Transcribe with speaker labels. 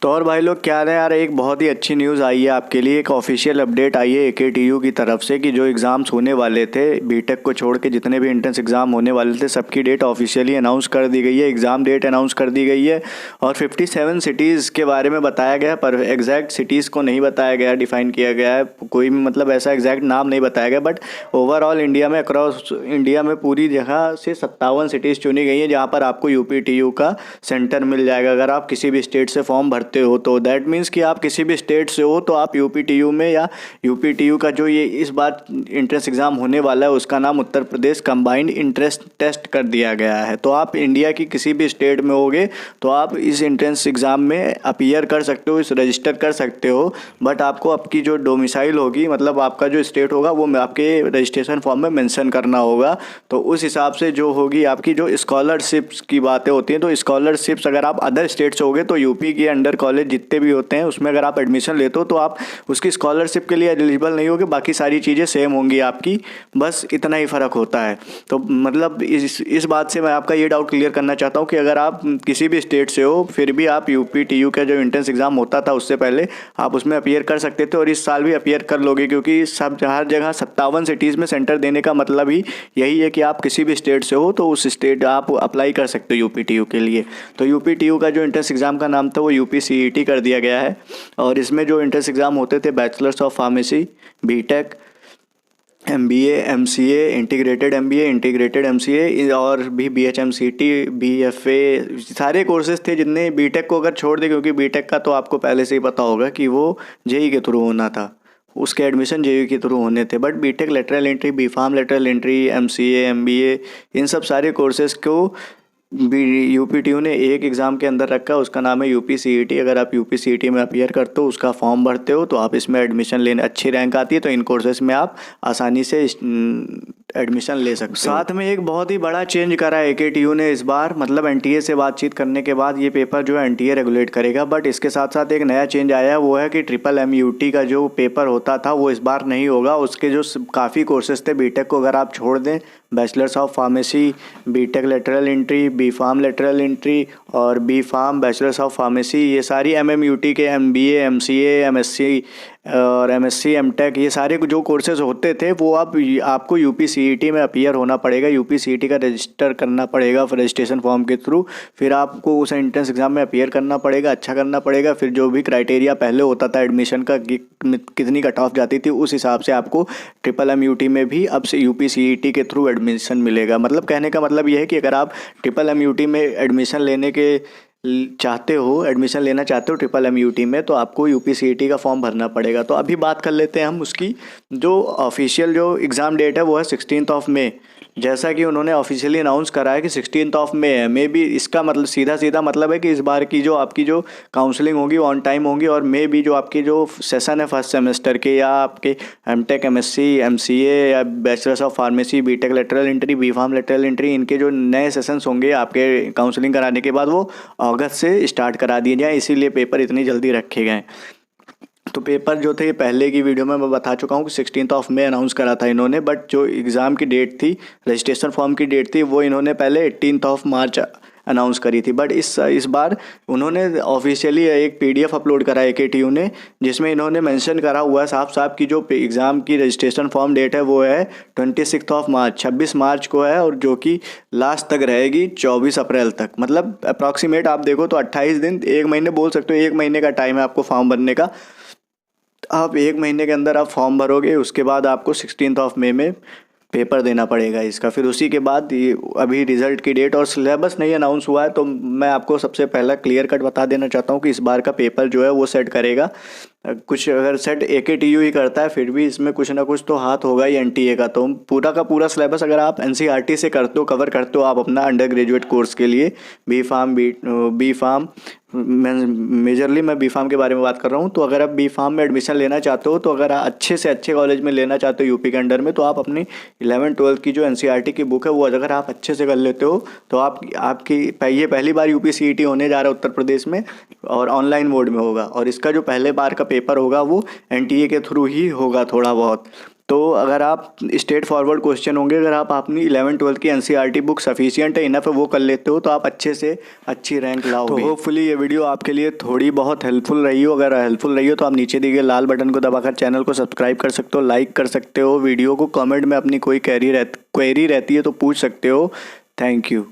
Speaker 1: तो और भाई लोग क्या है यार, एक बहुत ही अच्छी न्यूज़ आई है आपके लिए। एक ऑफिशियल अपडेट आई है एकेटीयू की तरफ से कि जो एग्ज़ाम्स होने वाले थे बीटेक को छोड़ के, जितने भी एंट्रेंस एग्ज़ाम होने वाले थे सबकी डेट ऑफिशियली अनाउंस कर दी गई है। एग्ज़ाम डेट अनाउंस कर दी गई है और 57 सिटीज़ के बारे में बताया गया है, पर एग्जैक्ट सिटीज़ को नहीं बताया गया, डिफाइन किया गया है कोई भी, मतलब ऐसा एग्जैक्ट नाम नहीं बताया गया। बट ओवरऑल इंडिया में, अक्रॉस इंडिया में पूरी जगह से 57 सिटीज़ चुनी गई हैं जहाँ पर आपको यूपीटीयू का सेंटर मिल जाएगा। अगर आप किसी भी स्टेट से फॉर्म भरते हो तो दैट मीन्स कि आप किसी भी स्टेट से हो तो आप यूपीटीयू में, या यूपीटीयू का जो ये इस बार इंट्रेंस एग्ज़ाम होने वाला है उसका नाम Uttar Pradesh combined entrance test कर दिया गया है। तो आप इंडिया की किसी भी स्टेट में होगे तो आप इस इंट्रेंस एग्ज़ाम में अपीयर कर सकते हो, इस रजिस्टर कर सकते हो। बट आपको आपकी जो डोमिसाइल होगी, मतलब आपका जो स्टेट होगा, वो आपके रजिस्ट्रेशन फॉर्म में मेंशन करना होगा। तो उस हिसाब से जो होगी आपकी जो स्कॉलरशिप्स की बातें होती हैं, तो स्कॉलरशिप्स अगर आप अदर स्टेट से होगे तो यूपी के अंडर कॉलेज जितने भी होते हैं उसमें अगर आप एडमिशन लेते हो तो आप उसकी स्कॉलरशिप के लिए एलिजिबल नहीं होगे। बाकी सारी चीज़ें सेम होंगी आपकी, बस इतना ही फ़र्क होता है। तो मतलब इस बात से मैं आपका ये डाउट क्लियर करना चाहता हूँ कि अगर आप किसी भी स्टेट से हो फिर भी आप यूपीटीयू का जो एंट्रेंस एग्ज़ाम होता था उससे पहले आप उसमें अपीयर कर सकते थे, और इस साल भी अपीयर कर लोगे, क्योंकि सब हर जगह 57 सिटीज़ में सेंटर देने का मतलब ही यही है कि आप किसी भी स्टेट से हो तो उस स्टेट आप अप्लाई कर सकते हो यूपीटीयू के लिए। तो यूपीटीयू का जो एंट्रेंस एग्ज़ाम का नाम था वो यूपीसीईटी कर दिया गया है। और इसमें जो एंट्रेंस एग्ज़ाम होते थे bachelors of pharmacy, BTech, MBA, MCA, integrated MBA, integrated MCA और भी बीएचएमसीटी, बीएफए, सारे कोर्सेज़ थे जितने। बीटेक को अगर छोड़ दे, क्योंकि बीटेक का तो आपको पहले से ही पता होगा कि वो जेई के थ्रू होना था, उसके एडमिशन जेई के थ्रू होने थे। But BTech lateral entry, BPharm lateral entry, MCA, MBA, इन सब सारे कोर्सेज़ को यूपीटीयू ने एक एग्ज़ाम के अंदर रखा, उसका नाम है यूपीसीईटी। अगर आप यूपीसीईटी में अपीयर करते हो, उसका फॉर्म भरते हो, तो आप इसमें एडमिशन लेने, अच्छी रैंक आती है तो इन कोर्सेज़ में आप आसानी से एडमिशन ले सकते हो। साथ में एक बहुत ही बड़ा चेंज करा है एकेटीयू ने इस बार, मतलब एनटीए से बातचीत करने के बाद ये पेपर जो है एनटीए रेगुलेट करेगा। बट इसके साथ साथ एक नया चेंज आया है, वो है कि ट्रिपल एमयूटी का जो पेपर होता था वो इस बार नहीं होगा। उसके जो काफ़ी कोर्सेज थे बीटेक को अगर आप छोड़ दें, bachelors of pharmacy, BTech lateral entry, BPharm lateral entry और बीफार्म, बैचलर्स ऑफ फार्मेसी, ये सारी एमएमयूटी के, एमबीए, एमसीए, एमएससी और एमएससी, एमटेक, ये सारे जो कोर्सेज होते थे वो अब आपको यूपीसीईटी में अपीयर होना पड़ेगा। यूपीसीईटी का रजिस्टर करना पड़ेगा रजिस्ट्रेशन फॉर्म के थ्रू, फिर आपको उस एंट्रेंस एग्ज़ाम में अपीयर करना पड़ेगा, अच्छा करना पड़ेगा। फिर जो भी क्राइटेरिया पहले होता था एडमिशन का, कितनी कट ऑफ जाती थी, उस हिसाब से आपको ट्रिपल एमयूटी में भी अब से यूपीसीईटी के थ्रू एडमिशन मिलेगा। मतलब कहने का मतलब ये है कि अगर आप ट्रिपल एमयूटी में एडमिशन लेने के चाहते हो, एडमिशन लेना चाहते हो ट्रिपल एमयूटी में, तो आपको यूपीसीईटी का फॉर्म भरना पड़ेगा। तो अभी बात कर लेते हैं हम उसकी। जो ऑफिशियल जो एग्ज़ाम डेट है वो है 16 मई, जैसा कि उन्होंने ऑफिशियली अनाउंस करा है कि 16 मई है। मे बी इसका मतलब सीधा मतलब है कि इस बार की जो आपकी जो काउंसलिंग होगी वो ऑन टाइम होगी, और मे बी जो आपकी जो सेशन है फर्स्ट सेमेस्टर के, या आपके एमटेक, एमएससी, एमसीए या bachelors of pharmacy, BTech lateral entry, BPharm lateral entry, इनके जो नए सेशंस होंगे आपके काउंसलिंग कराने के बाद वो अगस्त से स्टार्ट करा दिए जाएँ, इसीलिए पेपर इतनी जल्दी रखे गए। तो पेपर जो थे पहले की वीडियो में मैं बता चुका हूँ कि 16 मई अनाउंस करा था इन्होंने। बट जो एग्ज़ाम की डेट थी, रजिस्ट्रेशन फॉर्म की डेट थी, वो इन्होंने पहले 18 मार्च अनाउंस करी थी। बट इस बार उन्होंने ऑफिशियली एक पीडीएफ अपलोड करा है एकेटीयू ने, जिसमें इन्होंने मेंशन करा हुआ है साफ साफ कि जो एग्ज़ाम की रजिस्ट्रेशन फॉर्म डेट है वो है 26 मार्च, 26 मार्च को है, और जो कि लास्ट तक रहेगी 24 अप्रैल तक। मतलब अप्रॉक्सीमेट आप देखो तो 28 दिन, 1 महीने बोल सकते हो, 1 महीने का टाइम है आपको फॉर्म भरने का। आप 1 महीने के अंदर आप फॉर्म भरोगे, उसके बाद आपको 16 मई में पेपर देना पड़ेगा इसका। फिर उसी के बाद अभी रिज़ल्ट की डेट और सिलेबस नहीं अनाउंस हुआ है, तो मैं आपको सबसे पहला क्लियर कट बता देना चाहता हूँ कि इस बार का पेपर जो है वो सेट करेगा कुछ, अगर सेट एकेटीयू ही करता है फिर भी इसमें कुछ ना कुछ तो हाथ होगा ही एनटीए का। तो पूरा का पूरा सिलेबस अगर आप एनसीईआरटी से करते हो, कवर करते हो आप अपना अंडर ग्रेजुएट कोर्स के लिए, बी फार्म मेजरली मैं बीफार्म के बारे में बात कर रहा हूँ। तो अगर आप बीफार्म में एडमिशन लेना चाहते हो, तो अगर अच्छे से अच्छे कॉलेज में लेना चाहते हो यूपी के अंडर में, तो आप अपनी 11th-12th की जो एनसीईआरटी की बुक है वो अगर आप अच्छे से कर लेते हो तो आपकी ये पहली बार यूपीसीईटी होने जा रहा है उत्तर प्रदेश में, और ऑनलाइन मोड में होगा। और इसका जो पहले बार का पेपर होगा वो एनटीए के थ्रू ही होगा थोड़ा बहुत। तो अगर आप स्ट्रेट फॉरवर्ड क्वेश्चन होंगे, अगर आप अपनी 11th-12th की एनसीईआरटी बुक सफिशिएंट है, इनफ है, वो कर लेते हो तो आप अच्छे से अच्छी रैंक लाओगे। तो होपफुली ये वीडियो आपके लिए थोड़ी बहुत हेल्पफुल रही हो। अगर हेल्पफुल रही हो तो आप नीचे दिए गए लाल बटन को दबाकर चैनल को सब्सक्राइब कर सकते हो, लाइक कर सकते हो वीडियो को, कमेंट में अपनी कोई क्वेरी रहती है तो पूछ सकते हो। Thank you.